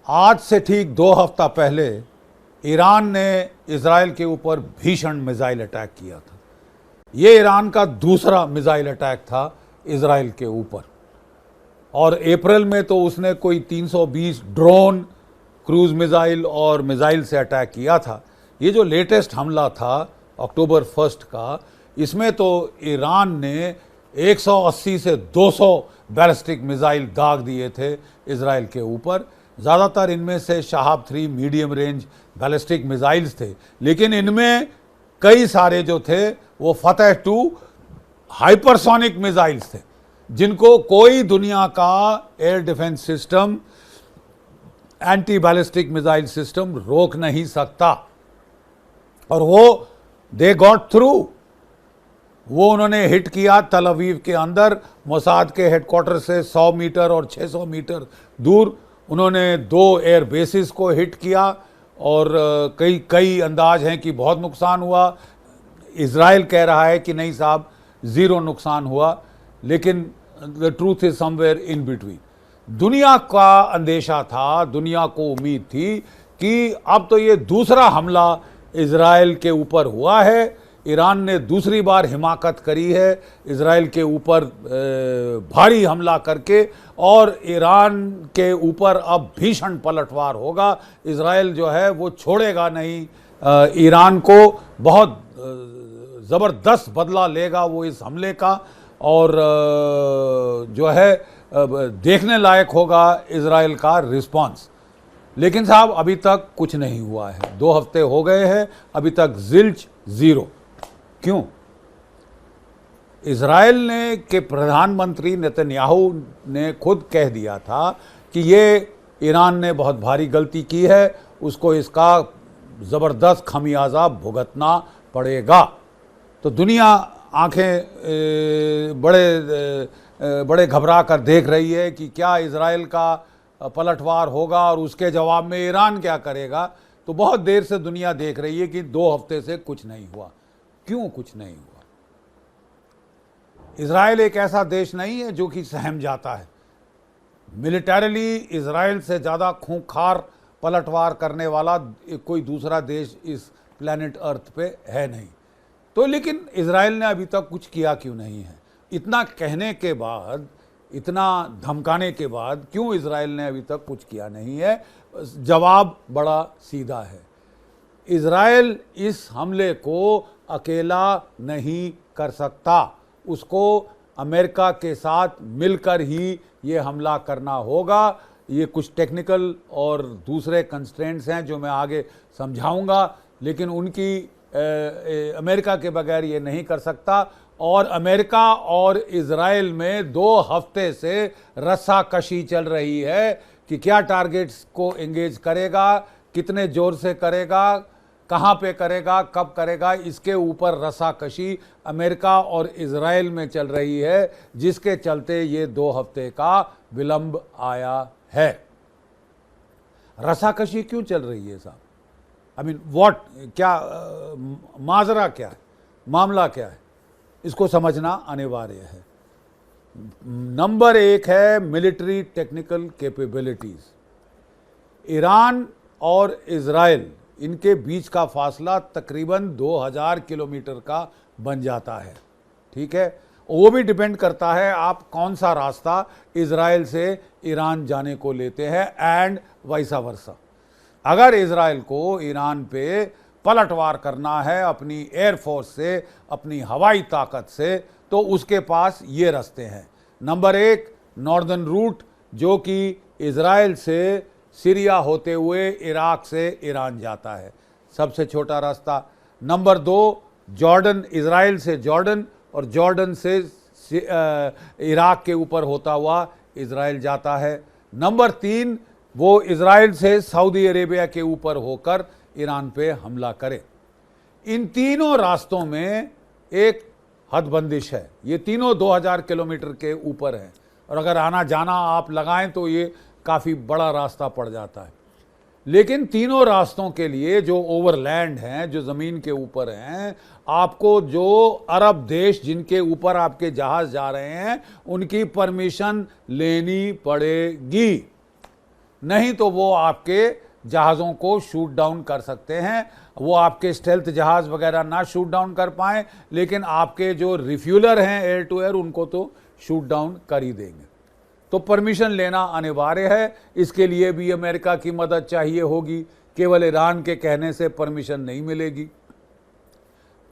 आज से ठीक 2 हफ्ता पहले ईरान ने इजराइल के ऊपर भीषण मिसाइल अटैक किया था। ये ईरान का दूसरा मिसाइल अटैक था इजराइल के ऊपर, और अप्रैल में तो उसने कोई 320 ड्रोन, क्रूज मिसाइल और मिसाइल से अटैक किया था। ये जो लेटेस्ट हमला था अक्टूबर 1 का, इसमें तो ईरान ने 180 से 200 बैलिस्टिक मिसाइल दाग दिए थे इजराइल के ऊपर। ज़्यादातर इनमें से Shahab 3 medium range ballistic missiles थे, लेकिन इनमें कई सारे जो थे वो फतेह 2 हाइपरसोनिक मिसाइल्स थे, जिनको कोई दुनिया का air defence system, anti ballistic missile system रोक नहीं सकता। और वो दे गॉट थ्रू। वो उन्होंने हिट किया तल अवीव के अंदर, मोसाद के हेडक्वार्टर से 100 मीटर और 600 मीटर दूर। उन्होंने 2 एयर बेसिस को हिट किया, और कई अंदाज हैं कि बहुत नुकसान हुआ। इजराइल कह रहा है कि नहीं साहब, 0 नुकसान हुआ, लेकिन the truth is somewhere in between. दुनिया का अंदेशा था, दुनिया को उम्मीद थी कि अब तो ये दूसरा हमला इजराइल के ऊपर हुआ है। ईरान ने दूसरी बार हिमाकत करी है इजराइल के ऊपर भारी हमला करके, और ईरान के ऊपर अब भीषण पलटवार होगा। इजराइल जो है वो छोड़ेगा नहीं ईरान को, बहुत ज़बरदस्त बदला लेगा वो इस हमले का, और जो है देखने लायक होगा इजराइल का रिस्पांस। लेकिन साहब अभी तक कुछ नहीं हुआ है, 2 हफ्ते हो गए हैं, अभी तक ज़िल्च 0। क्यों? इजराइल ने के प्रधानमंत्री नेतन्याहू ने खुद कह दिया था कि ये ईरान ने बहुत भारी गलती की है, उसको इसका ज़बरदस्त खमियाजा भुगतना पड़ेगा। तो दुनिया आंखें बड़े घबरा कर देख रही है कि क्या इजराइल का पलटवार होगा और उसके जवाब में ईरान क्या करेगा। तो बहुत देर से दुनिया देख रही है कि 2 हफ्ते से कुछ नहीं हुआ। क्यों कुछ नहीं हुआ? इजराइल एक ऐसा देश नहीं है जो कि सहम जाता है। मिलिटरीली इजराइल से ज़्यादा खूंखार पलटवार करने वाला कोई दूसरा देश इस प्लेनेट अर्थ पे है नहीं। तो लेकिन इजराइल ने अभी तक कुछ किया क्यों नहीं है? इतना कहने के बाद, इतना धमकाने के बाद क्यों इजराइल ने अभी तक कुछ किया नहीं है? जवाब बड़ा सीधा है। इजराइल इस हमले को अकेला नहीं कर सकता, उसको अमेरिका के साथ मिलकर ही ये हमला करना होगा। ये कुछ टेक्निकल और दूसरे कंस्ट्रेंट्स हैं जो मैं आगे समझाऊंगा, लेकिन उनकी अमेरिका के बगैर ये नहीं कर सकता। और अमेरिका और इजराइल में 2 हफ्ते से रस्साकशी चल रही है कि क्या टारगेट्स को एंगेज करेगा, कितने जोर से करेगा, कहाँ पे करेगा, कब करेगा। इसके ऊपर रस्साकशी अमेरिका और इजराइल में चल रही है, जिसके चलते ये 2 हफ्ते का विलंब आया है। रस्साकशी क्यों चल रही है साहब? आई मीन व्हाट, क्या माजरा क्या है, मामला क्या है, इसको समझना अनिवार्य है। नंबर 1 है मिलिट्री टेक्निकल कैपेबिलिटीज। ईरान और इजराइल, इनके बीच का फासला तकरीबन 2000 किलोमीटर का बन जाता है, ठीक है। वो भी डिपेंड करता है आप कौन सा रास्ता इजराइल से ईरान जाने को लेते हैं, एंड वाइसा वर्सा। अगर इजराइल को ईरान पे पलटवार करना है अपनी एयरफोर्स से, अपनी हवाई ताकत से, तो उसके पास ये रास्ते हैं। नंबर 1 नॉर्दर्न रूट, जो कि इजराइल से सीरिया होते हुए इराक से ईरान जाता है, सबसे छोटा रास्ता। नंबर 2 जॉर्डन, इजराइल से जॉर्डन, और जॉर्डन से इराक के ऊपर होता हुआ इजराइल जाता है। नंबर 3 वो इजराइल से सऊदी अरेबिया के ऊपर होकर ईरान पे हमला करे। इन तीनों रास्तों में एक हदबंदिश है, ये तीनों 2000 किलोमीटर के ऊपर हैं, और अगर आना जाना आप लगाएं तो ये काफ़ी बड़ा रास्ता पड़ जाता है। लेकिन तीनों रास्तों के लिए जो ओवरलैंड हैं, जो ज़मीन के ऊपर हैं, आपको जो अरब देश जिनके ऊपर आपके जहाज़ जा रहे हैं उनकी परमिशन लेनी पड़ेगी। नहीं तो वो आपके जहाज़ों को शूट डाउन कर सकते हैं। वो आपके स्टेल्थ जहाज़ वगैरह ना शूट डाउन कर पाएँ, लेकिन आपके जो रिफ्यूलर हैं एयर टू एयर उनको तो शूट डाउन कर ही देंगे। तो परमिशन लेना अनिवार्य है। इसके लिए भी अमेरिका की मदद चाहिए होगी, केवल ईरान के कहने से परमिशन नहीं मिलेगी।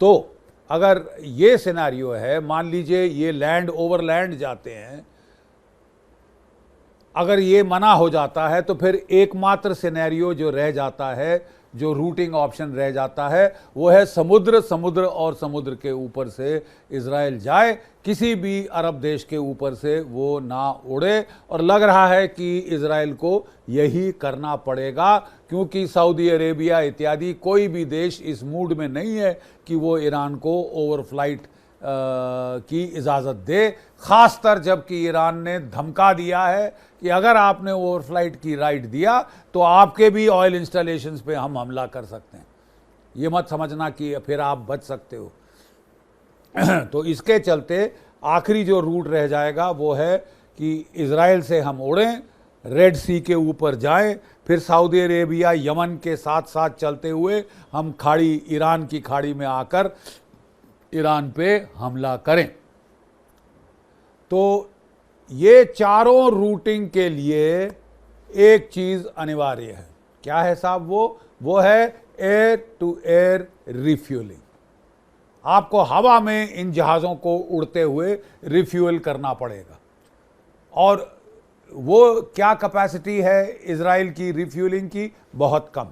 तो अगर ये सिनेरियो है, मान लीजिए ये लैंड ओवरलैंड जाते हैं, अगर ये मना हो जाता है तो फिर एकमात्र सिनेरियो जो रह जाता है, जो रूटिंग ऑप्शन रह जाता है, वो है समुद्र और समुद्र के ऊपर से इजराइल जाए, किसी भी अरब देश के ऊपर से वो ना उड़े। और लग रहा है कि इजराइल को यही करना पड़ेगा, क्योंकि सऊदी अरेबिया इत्यादि कोई भी देश इस मूड में नहीं है कि वो ईरान को ओवरफ्लाइट की इजाज़त दे, ख़ासतर जबकि ईरान ने धमका दिया है कि अगर आपने ओवरफ्लाइट की राइट दिया तो आपके भी ऑयल इंस्टॉलेशंस पे हम हमला कर सकते हैं। ये मत समझना कि फिर आप बच सकते हो। तो इसके चलते आखिरी जो रूट रह जाएगा वो है कि इजराइल से हम उड़ें, रेड सी के ऊपर जाएं, फिर सऊदी अरेबिया यमन के साथ साथ चलते हुए हम खाड़ी, ईरान की खाड़ी में आकर ईरान पे हमला करें। तो ये चारों रूटिंग के लिए एक चीज़ अनिवार्य है। क्या है साहब? वो है एयर टू एयर रिफ्यूलिंग। आपको हवा में इन जहाज़ों को उड़ते हुए रिफ्यूल करना पड़ेगा। और वो क्या कैपेसिटी है इजराइल की रिफ्यूलिंग की? बहुत कम।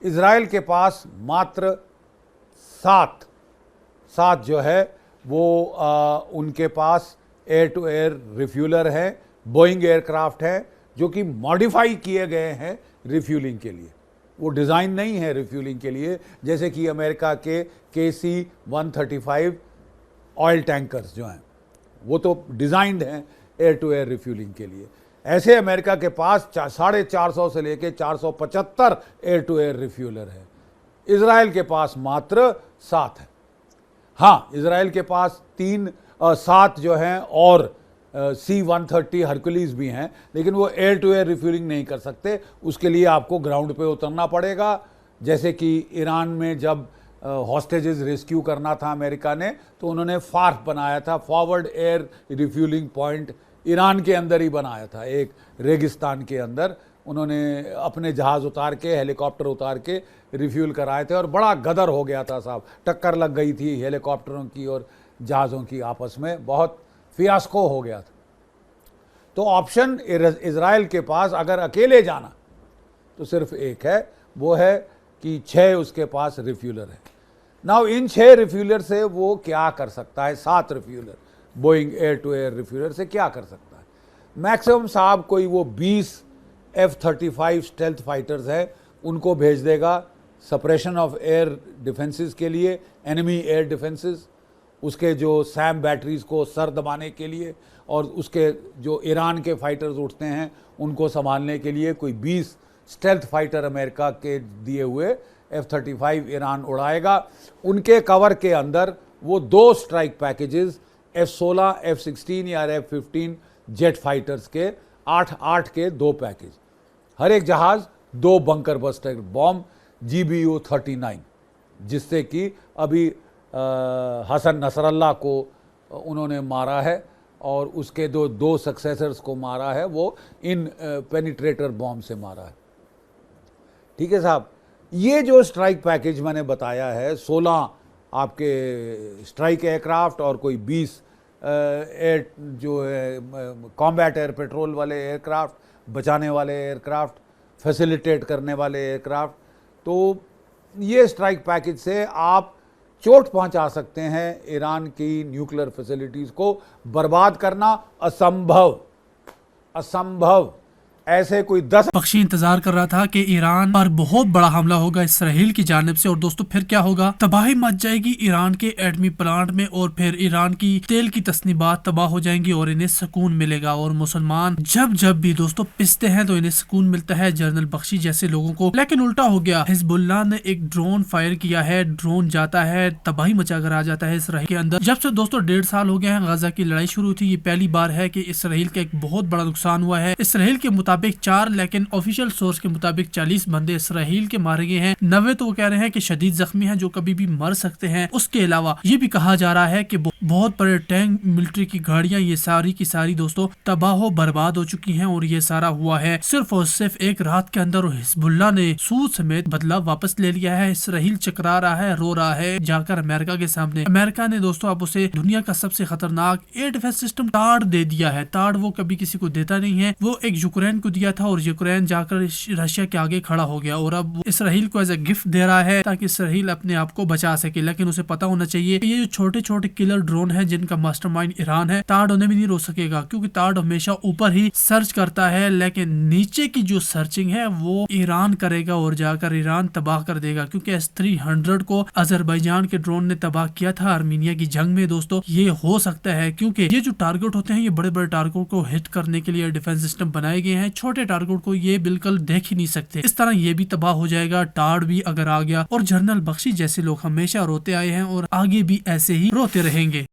इजराइल के पास मात्र सात जो है वो उनके पास एयर टू एयर रिफ्यूलर है, बोइंग एयरक्राफ्ट है जो कि मॉडिफाई किए गए हैं रिफ्यूलिंग के लिए। वो डिज़ाइन नहीं है रिफ्यूलिंग के लिए, जैसे कि अमेरिका के KC-135 ऑयल टैंकर्स जो हैं वो तो डिज़ाइंड हैं एयर टू एयर रिफ्यूलिंग के लिए। ऐसे अमेरिका के पास 450 से लेके 475 एयर टू एयर रिफ्यूलर है। इजराइल के पास मात्र 7 है। हाँ, इजराइल के पास 7 जो हैं और C-130 हरकुलीज भी हैं, लेकिन वो एयर टू एयर रिफ्यूलिंग नहीं कर सकते। उसके लिए आपको ग्राउंड पे उतरना पड़ेगा। जैसे कि ईरान में जब हॉस्टेजेस रेस्क्यू करना था अमेरिका ने, तो उन्होंने फार्फ बनाया था, forward air refuelling point, Iran के अंदर ही बनाया था, एक रेगिस्तान के अंदर। उन्होंने अपने जहाज़ उतार के, हेलीकॉप्टर उतार के रिफ्यूल कराए थे और बड़ा गदर हो गया था साहब। टक्कर लग गई थी हेलीकॉप्टरों की और जहाज़ों की आपस में, बहुत फियास्को हो गया था। तो ऑप्शन इजराइल के पास अगर अकेले जाना तो सिर्फ एक है, वो है कि 6 उसके पास रिफ्यूलर है। नाउ इन 6 रिफ्यूलर से वो क्या कर सकता है? 7 refueller Boeing air to air refueller से क्या कर सकता है? मैक्सिमम साहब कोई वो 20 F-35 स्टेल्थ फाइटर्स है, उनको भेज देगा सप्रेशन ऑफ एयर डिफेंसेस के लिए, एनिमी एयर डिफेंसेस, उसके जो सैम बैटरीज को सर दबाने के लिए, और उसके जो ईरान के फाइटर्स उठते हैं उनको संभालने के लिए कोई 20 स्टेल्थ फाइटर अमेरिका के दिए हुए F-35 ईरान उड़ाएगा। उनके कवर के अंदर वो 2 स्ट्राइक पैकेजेस F-16, F-16 या F-15 जेट फाइटर्स के 8 के 2 पैकेज, हर एक जहाज़ 2 बंकर बस्टर बॉम्ब GBU-39, जिससे कि अभी हसन नसरल्ला को उन्होंने मारा है और उसके दो सक्सेसर्स को मारा है, वो इन पेनिट्रेटर बॉम्ब से मारा है। ठीक है साहब, ये जो स्ट्राइक पैकेज मैंने बताया है, 16 आपके स्ट्राइक एयरक्राफ्ट और कोई 20 एयर जो है कॉम्बैट एयर पेट्रोल वाले एयरक्राफ्ट, बचाने वाले एयरक्राफ्ट, फैसिलिटेट करने वाले एयरक्राफ्ट, तो ये स्ट्राइक पैकेज से आप चोट पहुंचा सकते हैं। ईरान की न्यूक्लियर फैसिलिटीज़ को बर्बाद करना असंभव। ऐसे कोई 10 बख्शी इंतजार कर रहा था कि ईरान पर बहुत बड़ा हमला होगा इसराइल की जानिब से, और दोस्तों फिर क्या होगा? तबाही मच जाएगी ईरान के एटमी प्लांट में, और फिर ईरान की तेल की तस्नीबात तबाह हो जाएंगी और इन्हें सुकून मिलेगा। और मुसलमान जब भी दोस्तों पिसते हैं तो इन्हें सुकून मिलता है, जनरल बख्शी जैसे लोगों को। लेकिन उल्टा हो गया, हिजबुल्लाह ने एक ड्रोन फायर किया है, ड्रोन जाता है, तबाही मचा कर आ जाता है इसराइल के अंदर। जब से दोस्तों 1.5 साल हो गए हैं गजा की लड़ाई शुरू थी, ये पहली बार है कि इसराइल का एक बहुत बड़ा नुकसान हुआ है। इसराइल के मुताबिक मुताबिक 4 लेकिन ऑफिशियल सोर्स के मुताबिक 40 बंदे इसराइल के मारे गए हैं। 90 तो वो कह रहे हैं कि शदीद जख्मी हैं जो कभी भी मर सकते हैं। उसके अलावा ये भी कहा जा रहा है कि बहुत बड़े टैंक, मिलिट्री की गाड़ियां, ये सारी की सारी दोस्तों तबाह बर्बाद हो चुकी हैं और ये सारा हुआ है सिर्फ और सिर्फ एक रात के अंदर। हिजबुल्लाह ने सूद समेत बदला वापस ले लिया है। इसराइल चकरा रहा है, रो रहा है जाकर अमेरिका के सामने। अमेरिका ने दोस्तों अब उसे दुनिया का सबसे खतरनाक एयर डिफेंस सिस्टम टाड दे दिया है। टाड वो कभी किसी को देता नहीं है, वो एक यूक्रेन को दिया था और यूक्रेन जाकर रशिया के आगे खड़ा हो गया और अब इसराइल को एज ए गिफ्ट दे रहा है ताकि इसराइल अपने आप को बचा सके। लेकिन उसे पता होना चाहिए कि ये जो छोटे छोटे किलर ड्रोन है जिनका मास्टरमाइंड ईरान है, टाड उन्हें भी नहीं रोक सकेगा क्योंकि टाड हमेशा ऊपर ही सर्च करता है, लेकिन नीचे की जो सर्चिंग है वो ईरान करेगा और जाकर ईरान तबाह कर देगा। क्योंकि S-300 को अजरबैजान के ड्रोन ने तबाह किया था आर्मीनिया की जंग में। दोस्तों ये हो सकता है क्योंकि ये जो टारगेट होते हैं ये बड़े बड़े टारगेट को हिट करने के लिए डिफेंस सिस्टम बनाए गए हैं। छोटे टारगेट को ये बिल्कुल देख ही नहीं सकते। इस तरह ये भी तबाह हो जाएगा टाड भी अगर आ गया। और जनरल बख्शी जैसे लोग हमेशा रोते आए हैं और आगे भी ऐसे ही रोते रहेंगे।